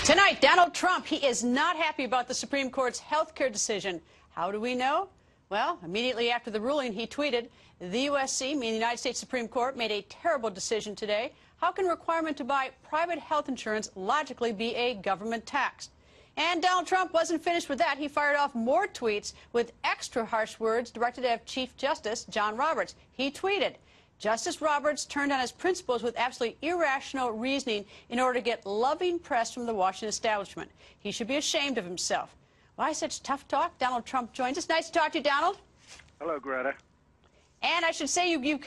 Tonight, Donald Trump, he is not happy about the Supreme Court's health care decision. How do we know? Well, immediately after the ruling, he tweeted, "The USC, meaning the United States Supreme Court, made a terrible decision today. How can requirement to buy private health insurance logically be a government tax?" And Donald Trump wasn't finished with that. He fired off more tweets with extra harsh words directed at Chief Justice John Roberts. He tweeted, "Justice Roberts turned on his principles with absolutely irrational reasoning in order to get loving press from the Washington establishment. He should be ashamed of himself." Why such tough talk? Donald Trump joins us. Nice to talk to you, Donald. Hello, Greta. And I should say you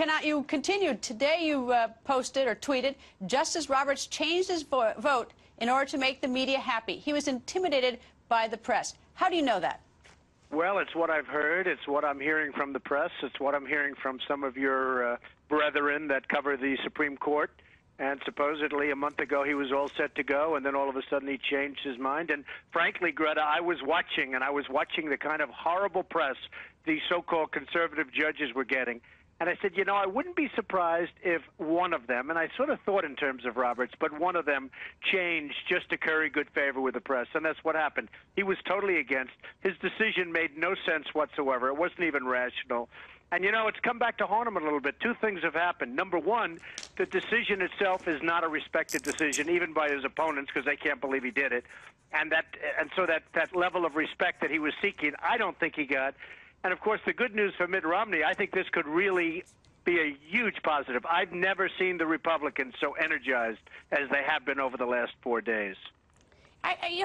continued. Today you posted or tweeted, Justice Roberts changed his vote in order to make the media happy. He was intimidated by the press. How do you know that? Well, it's what I've heard. It's what I'm hearing from the press. It's what I'm hearing from some of your brethren that cover the Supreme Court. And supposedly a month ago he was all set to go, and then all of a sudden he changed his mind. And frankly, Greta, I was watching the kind of horrible press these so-called conservative judges were getting. And I said, you know, I wouldn't be surprised if one of them, and I sort of thought in terms of Roberts, but one of them changed just to curry good favor with the press. And that's what happened. He was totally against. His decision made no sense whatsoever. It wasn't even rational. And, you know, it's come back to haunt him a little bit. Two things have happened. Number one, the decision itself is not a respected decision, even by his opponents, because they can't believe he did it. And so that level of respect that he was seeking, I don't think he got. And, of course, the good news for Mitt Romney, I think this could really be a huge positive. I've never seen the Republicans so energized as they have been over the last 4 days.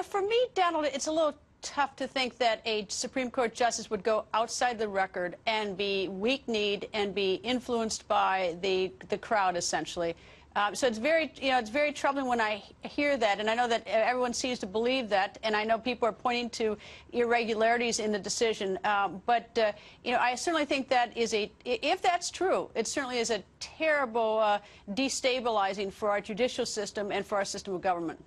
For me, Donald, it's a little tough to think that a Supreme Court justice would go outside the record and be weak-kneed and be influenced by the crowd, essentially. So it's very troubling when I hear that, and I know that everyone seems to believe that, and I know people are pointing to irregularities in the decision. But I certainly think that if that's true, it certainly is a terrible destabilizing for our judicial system and for our system of government.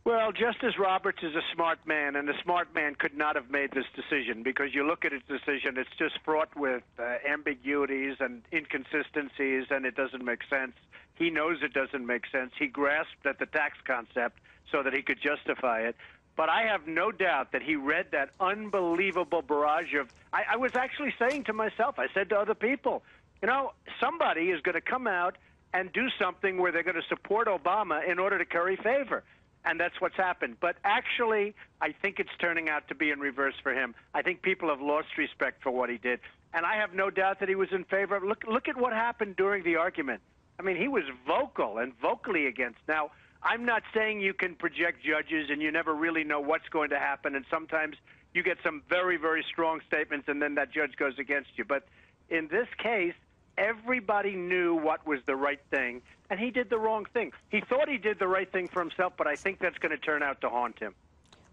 Well, Justice Roberts is a smart man, and a smart man could not have made this decision, because you look at his decision, it's just fraught with ambiguities and inconsistencies, and it doesn't make sense. He knows it doesn't make sense. He grasped at the tax concept so that he could justify it. But I have no doubt that he read that unbelievable barrage of... I was actually saying to myself, I said to other people, you know, somebody is going to come out and do something where they're going to support Obama in order to curry favor. And that's what's happened. But actually, I think it's turning out to be in reverse for him. I think people have lost respect for what he did. And I have no doubt that he was in favor of... Look at what happened during the argument. I mean, he was vocal and vocally against. Now, I'm not saying you can project judges and you never really know what's going to happen. And sometimes you get some very, very strong statements and then that judge goes against you. But in this case, everybody knew what was the right thing, and he did the wrong thing. He thought he did the right thing for himself, but I think that's going to turn out to haunt him.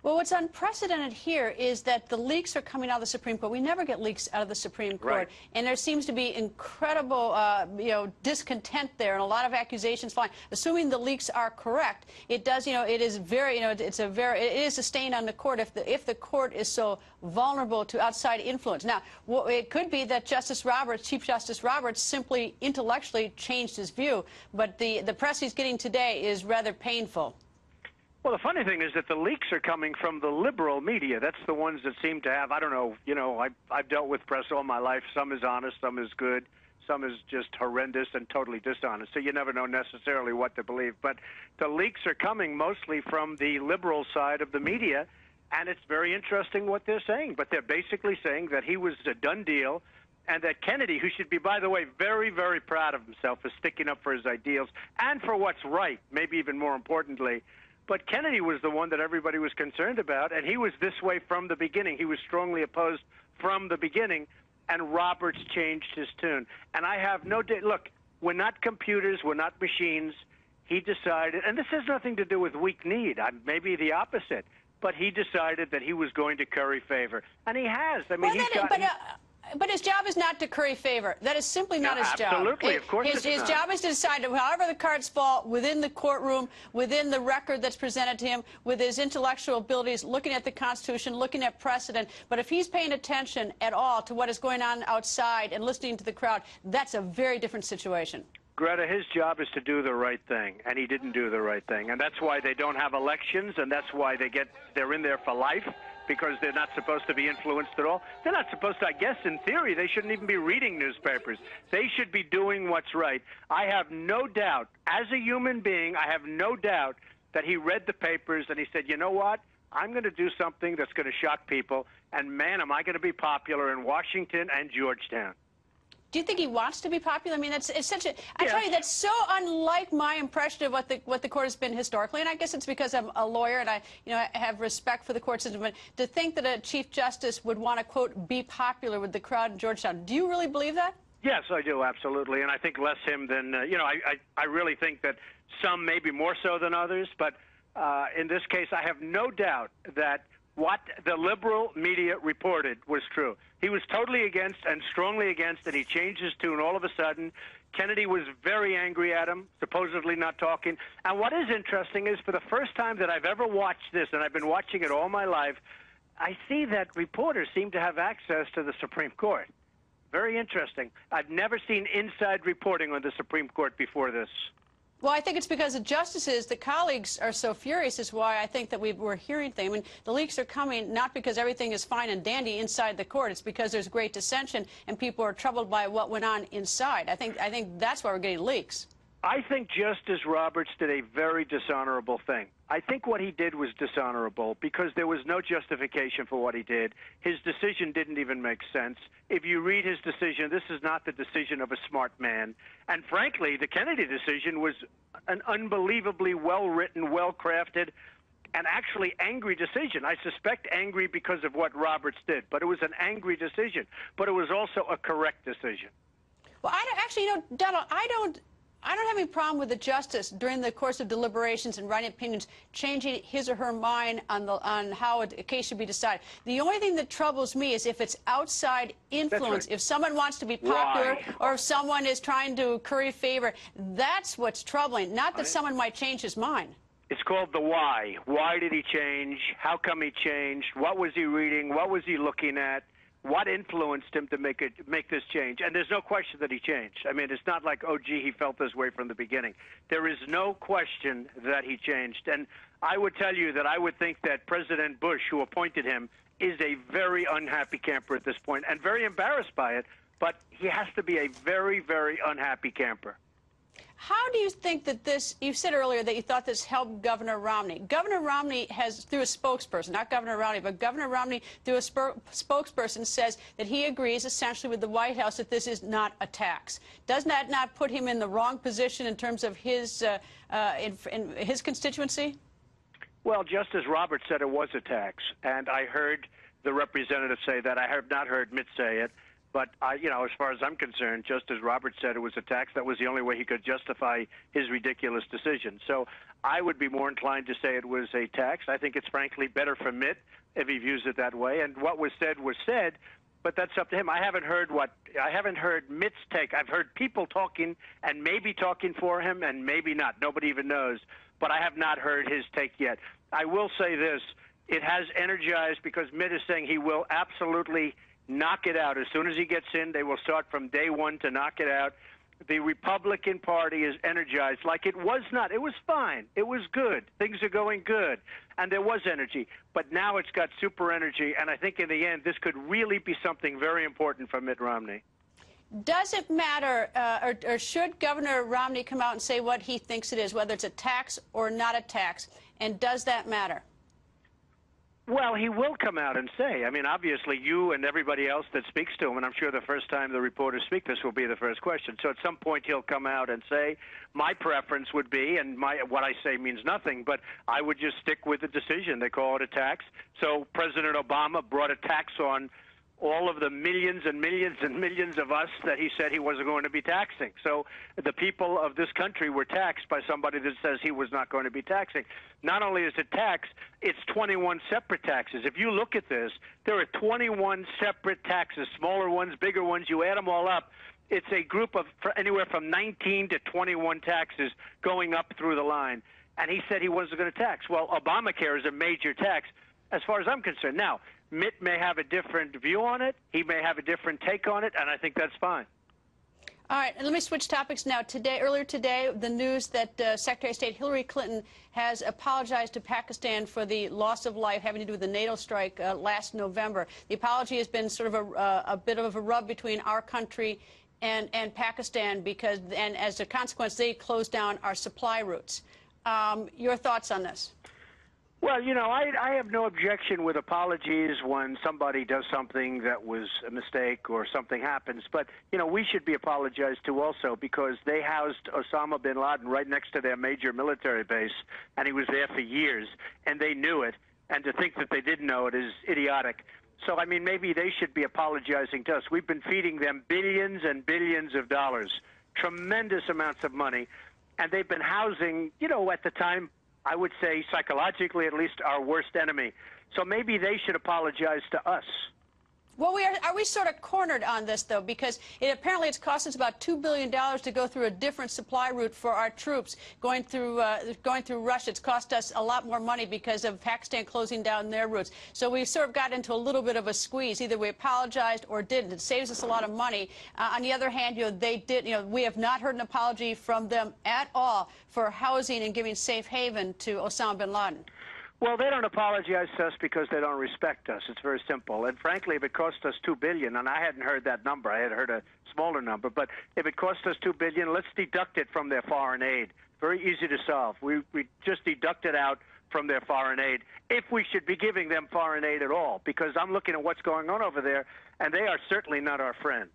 Well, what's unprecedented here is that the leaks are coming out of the Supreme Court. We never get leaks out of the Supreme Court. Right. And there seems to be incredible, discontent there and a lot of accusations flying. Assuming the leaks are correct, it does, it is very, it is a stain on the court if the court is so vulnerable to outside influence. Now, it could be that Chief Justice Roberts simply intellectually changed his view, but the press he's getting today is rather painful. Well, the funny thing is that the leaks are coming from the liberal media. That's the ones that seem to have, I don't know, I've dealt with press all my life. Some is honest, some is good, some is just horrendous and totally dishonest. So you never know necessarily what to believe. But the leaks are coming mostly from the liberal side of the media, and it's very interesting what they're saying. But they're basically saying that he was a done deal, and that Kennedy, who should be, by the way, very, very proud of himself for sticking up for his ideals and for what's right, maybe even more importantly, but Kennedy was the one that everybody was concerned about, and he was this way from the beginning. He was strongly opposed from the beginning, and Roberts changed his tune. And I have no doubt. Look, we're not computers. We're not machines. He decided, and this has nothing to do with weak need. Maybe the opposite. But he decided that he was going to curry favor. And he has. I mean, But his job is not to curry favor. That is simply not his job. Absolutely, of course his job is to decide, however the cards fall, within the courtroom, within the record that's presented to him, with his intellectual abilities, looking at the Constitution, looking at precedent. But if he's paying attention at all to what is going on outside and listening to the crowd, that's a very different situation. Greta, his job is to do the right thing, and he didn't do the right thing. And that's why they don't have elections, and that's why they're in there for life, because they're not supposed to be influenced at all. They're not supposed to, I guess, in theory, they shouldn't even be reading newspapers. They should be doing what's right. I have no doubt, as a human being, I have no doubt that he read the papers and he said, you know what? I'm going to do something that's going to shock people, and man, am I going to be popular in Washington and Georgetown. Do you think he wants to be popular? I mean, it's such a. I tell you, that's so unlike my impression of what the court has been historically. And I guess it's because I'm a lawyer and I have respect for the court system. But to think that a Chief Justice would want to, quote, be popular with the crowd in Georgetown, do you really believe that? Yes, I do, absolutely. And I think less him than I really think that some maybe more so than others. But in this case, I have no doubt that what the liberal media reported was true. He was totally against and strongly against, and he changed his tune all of a sudden. Kennedy was very angry at him, supposedly not talking. And what is interesting is, for the first time that I've ever watched this, and I've been watching it all my life, I see that reporters seem to have access to the Supreme Court. Very interesting. I've never seen inside reporting on the Supreme Court before this. Well, I think it's because the justices, the colleagues, are so furious is why I think that we're hearing things. I mean, the leaks are coming not because everything is fine and dandy inside the court. It's because there's great dissension and people are troubled by what went on inside. I think that's why we're getting leaks. I think Justice Roberts did a very dishonorable thing. I think what he did was dishonorable because there was no justification for what he did. His decision didn't even make sense. If you read his decision, this is not the decision of a smart man. And frankly, the Kennedy decision was an unbelievably well-written, well-crafted, and actually angry decision. I suspect angry because of what Roberts did, but it was an angry decision. But it was also a correct decision. Well, Donald, I don't have any problem with the justice during the course of deliberations and writing opinions changing his or her mind on how a case should be decided. The only thing that troubles me is if it's outside influence. Right. If someone wants to be popular Why? or if someone is trying to curry favor, that's what's troubling, not that someone might change his mind. It's called the why. Why did he change? How come he changed? What was he reading? What was he looking at? What influenced him to make this change? And there's no question that he changed. I mean, it's not like, oh, gee, he felt this way from the beginning. There is no question that he changed. And I would tell you that I would think that President Bush, who appointed him, is a very unhappy camper at this point and very embarrassed by it. But he has to be a very, very unhappy camper. How do you think that this, you said earlier that you thought this helped Governor Romney. Governor Romney has, through a spokesperson, not Governor Romney, but Governor Romney, through a spokesperson, says that he agrees essentially with the White House that this is not a tax. Does that not put him in the wrong position in terms of his, in his constituency? Well, Justice Roberts said it was a tax, and I heard the representative say that. I have not heard Mitt say it. But, as far as I'm concerned, Justice Roberts said it was a tax. That was the only way he could justify his ridiculous decision. So I would be more inclined to say it was a tax. I think it's, frankly, better for Mitt if he views it that way. And what was said, but that's up to him. I haven't heard Mitt's take. I've heard people talking and maybe talking for him and maybe not. Nobody even knows. But I have not heard his take yet. I will say this. It has energized because Mitt is saying he will absolutely knock it out. As soon as he gets in, they will start from day one to knock it out. The Republican Party is energized like it was not. It was fine. It was good. Things are going good. And there was energy. But now it's got super energy. And I think in the end, this could really be something very important for Mitt Romney. Does it matter, or should Governor Romney come out and say what he thinks it is, whether it's a tax or not a tax? And does that matter? Well, he will come out and say. I mean, obviously, you and everybody else that speaks to him, and I'm sure the first time the reporters speak, this will be the first question. So at some point, he'll come out and say, my preference would be, and what I say means nothing, but I would just stick with the decision. They call it a tax. So President Obama brought a tax on all of the millions and millions and millions of us that he said he wasn't going to be taxing. So the people of this country were taxed by somebody that says he was not going to be taxing. Not only is it tax, it's 21 separate taxes. If you look at this, there are 21 separate taxes, smaller ones, bigger ones. You add them all up. It's a group of anywhere from 19 to 21 taxes going up through the line. And he said he wasn't going to tax. Well, Obamacare is a major tax as far as I'm concerned. Now, Mitt may have a different view on it. He may have a different take on it, and I think that's fine. All right, and let me switch topics now. Earlier today, the news that Secretary of State Hillary Clinton has apologized to Pakistan for the loss of life having to do with the NATO strike last November. The apology has been sort of a bit of a rub between our country and Pakistan because, and as a consequence, they closed down our supply routes. Your thoughts on this? Well, you know, I have no objection with apologies when somebody does something that was a mistake or something happens. But, you know, we should be apologized to also because they housed Osama bin Laden right next to their major military base, and he was there for years, and they knew it. And to think that they didn't know it is idiotic. So, I mean, maybe they should be apologizing to us. We've been feeding them billions and billions of dollars, tremendous amounts of money, and they've been housing, you know, at the time, I would say psychologically at least, our worst enemy. So maybe they should apologize to us. Well, are we sort of cornered on this, though, because apparently it's cost us about $2 billion to go through a different supply route for our troops going through Russia. It's cost us a lot more money because of Pakistan closing down their routes. So we sort of got into a little bit of a squeeze. Either we apologized or didn't. It saves us a lot of money. On the other hand, you know, they did. You know, we have not heard an apology from them at all for housing and giving safe haven to Osama bin Laden. Well, they don't apologize to us because they don't respect us. It's very simple. And frankly, if it cost us $2 billion, and I hadn't heard that number, I had heard a smaller number, but if it cost us $2 billion, let's deduct it from their foreign aid. Very easy to solve. We just deduct it out from their foreign aid, if we should be giving them foreign aid at all, because I'm looking at what's going on over there, and they are certainly not our friend.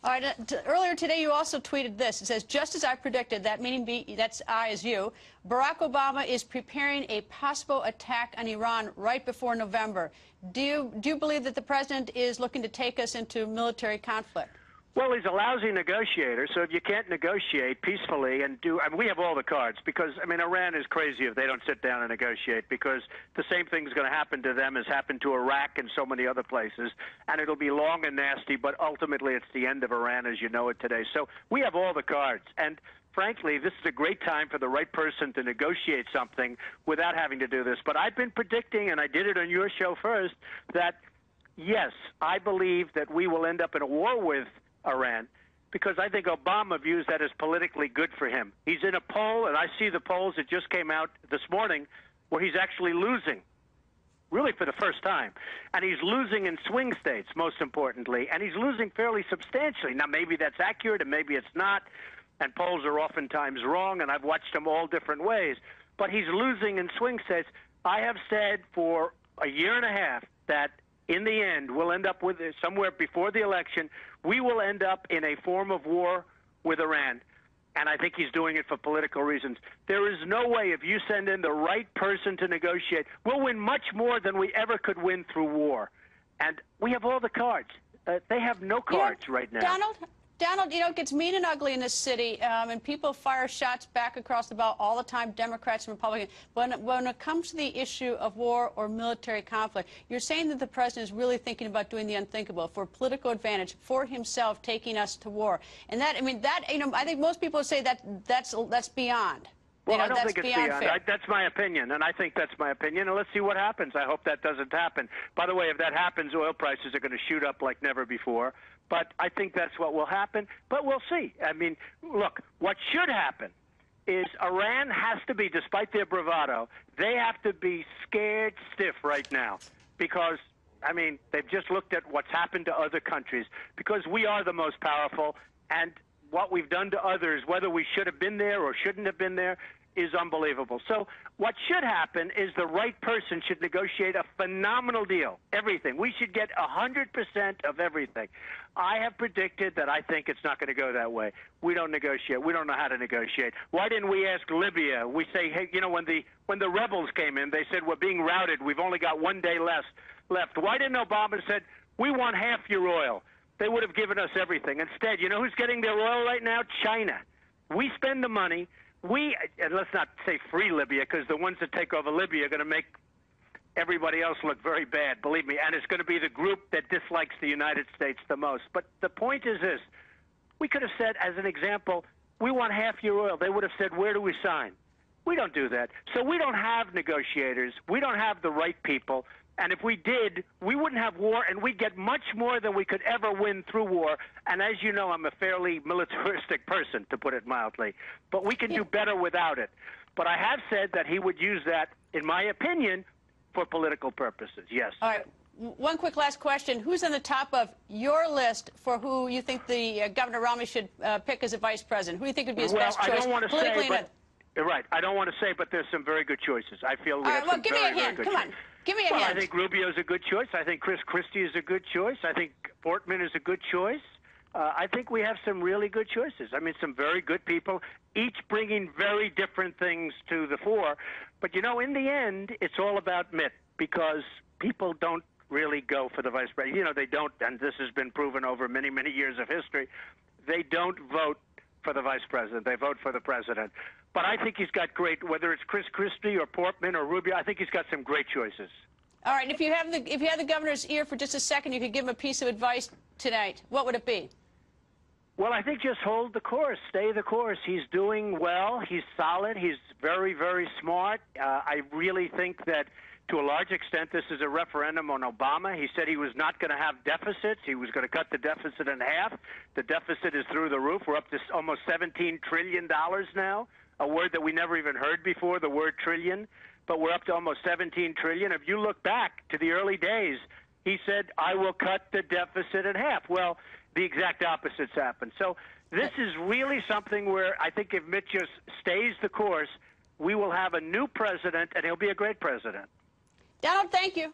All right, earlier today you also tweeted this. It says, just as I predicted, that meaning that's I as you, Barack Obama is preparing a possible attack on Iran right before November. Do you believe that the president is looking to take us into military conflict? Well, he's a lousy negotiator, so if you can't negotiate peacefully and we have all the cards because, I mean, Iran is crazy if they don't sit down and negotiate because the same thing's going to happen to them as happened to Iraq and so many other places, and it'll be long and nasty, but ultimately it's the end of Iran as you know it today. So we have all the cards, and frankly, this is a great time for the right person to negotiate something without having to do this. But I've been predicting, and I did it on your show first, that, yes, I believe that we will end up in a war with Iran, because I think Obama views that as politically good for him. He's in a poll, and I see the polls that just came out this morning, where he's actually losing, really for the first time. And he's losing in swing states, most importantly, and he's losing fairly substantially. Now, maybe that's accurate, and maybe it's not, and polls are oftentimes wrong, and I've watched them all different ways. But he's losing in swing states. I have said for a year and a half that in the end, we'll end up with somewhere before the election, we will end up in a form of war with Iran. And I think he's doing it for political reasons. There is no way, if you send in the right person to negotiate, we'll win much more than we ever could win through war. And we have all the cards. They have no cards right now. Donald, you know, it gets mean and ugly in this city, and people fire shots back across the bow all the time, Democrats and Republicans. When it comes to the issue of war or military conflict, you're saying that the president is really thinking about doing the unthinkable for political advantage, for himself taking us to war. And that, I mean, that, you know, I think most people say that that's beyond. Well, you know, I don't think it's beyond. That's my opinion, and I think that's my opinion, and let's see what happens. I hope that doesn't happen. By the way, if that happens, oil prices are going to shoot up like never before, but I think that's what will happen, but we'll see. I mean, look, what should happen is Iran has to be, despite their bravado, they have to be scared stiff right now because, I mean, they've just looked at what's happened to other countries because we are the most powerful, and what we've done to others, whether we should have been there or shouldn't have been there, is unbelievable. So what should happen is the right person should negotiate a phenomenal deal, everything. We should get 100% of everything. I have predicted that I think it's not going to go that way. We don't negotiate. We don't know how to negotiate. Why didn't we ask Libya? We say, hey, you know, when the rebels came in, they said, we're being routed. We've only got 1 day left. Why didn't Obama said, we want half your oil? They would have given us everything. Instead, you know who's getting their oil right now? China. We spend the money. And let's not say free Libya, because the ones that take over Libya are going to make everybody else look very bad, believe me. And it's going to be the group that dislikes the United States the most. But the point is this. We could have said, as an example, we want half your oil. They would have said, where do we sign? We don't do that. So we don't have negotiators. We don't have the right people. And if we did, we wouldn't have war, and we'd get much more than we could ever win through war. And as you know, I'm a fairly militaristic person, to put it mildly. But we can do better without it. But I have said that he would use that, in my opinion, for political purposes, yes. All right. One quick last question. Who's on the top of your list for who you think the Governor Romney should pick as a vice president? Who do you think would be his best choice? I don't want to politically say, but you're right. I don't want to say, but there's some very good choices. I feel we have some very, very good choices. Come on. Give me a hint. I think Rubio's a good choice. I think Chris Christie is a good choice. I think Portman is a good choice. I think we have some really good choices. I mean, some very good people, each bringing very different things to the fore. But, you know, in the end, it's all about Mitt, because people don't really go for the vice president. You know, they don't, and this has been proven over many, many years of history, they don't vote for the vice president. They vote for the president. But I think he's got great, whether it's Chris Christie or Portman or Rubio, I think he's got some great choices. All right, and if you have the governor's ear for just a second, you could give him a piece of advice tonight. What would it be? Well, I think just hold the course, stay the course. He's doing well. He's solid. He's very, very smart. I really think that, to a large extent, this is a referendum on Obama. He said he was not going to have deficits. He was going to cut the deficit in half. The deficit is through the roof. We're up to almost $17 trillion now, a word that we never even heard before, the word trillion. But we're up to almost $17 trillion. If you look back to the early days, he said, I will cut the deficit in half. Well, the exact opposite's happened. So this is really something where I think if Mitt just stays the course, we will have a new president, and he'll be a great president. Donald, thank you.